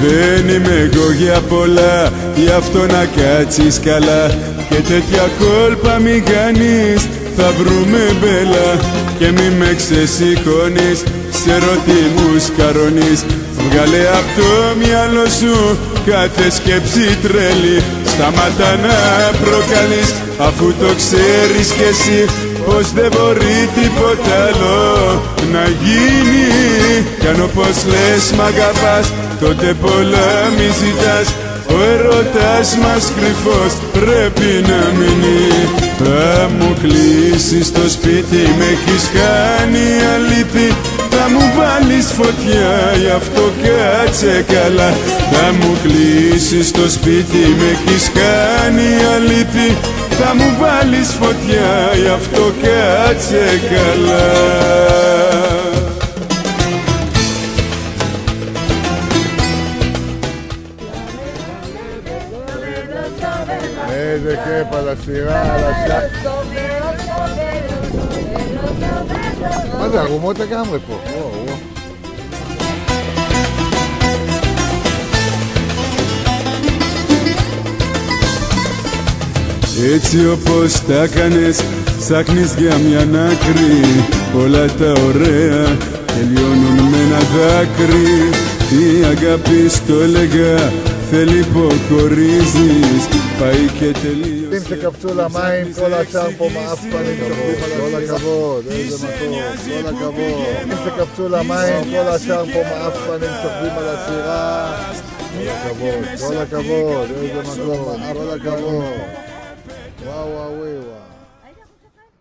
Δεν είμαι εγώ για πολλά, γι' αυτό να κάτσεις καλά. Και τέτοια κόλπα μη κάνεις, θα βρούμε μπέλα. Και μη με ξεσηκώνεις, ξέρω τι μου σκαρώνεις. Βγάλε απ' το μυαλό σου κάθε σκέψη τρέλη. Σταμάτα να προκαλείς, αφού το ξέρεις κι εσύ πως δεν μπορεί τίποτα άλλο να γίνει. Κι αν όπως λες μ' αγαπάς, τότε πολλά μη ζητάς. Ο ερωτάς μας κρυφός πρέπει να μείνει. Θα μου κλείσεις το σπίτι, με έχεις κάνει αλήτη. Θα μου βάλεις φωτιά, γι' αυτό κάτσε καλά. Θα μου κλείσεις το σπίτι, με έχεις κάνει αλήτη. Θα μου βάλεις φωτιά, γι' αυτό κάτσε καλά. De qué para cigar allá. Mas arrumou até câmera, pô. Έτσι όπως τα κάνες, ψάχνεις για μια άκρη. Όλα τα ωραία τελειώνουν με ένα δάκρυ. Η αγάπη στο έλεγα, θέλει υποχωρίζεις. Πάει και τελείωσε. שים σε קפצולה מים, כל השאר פה מעפנים שוכבים על כל הכבוד, איזה מקום, כל הכבוד. שים σε קפצולה מים, כל השאר פה מעפנים שוכבים על הסירה. כל הכבוד, כל הכבוד, איזה מקום, כל הכבוד. וואו וואו וואו.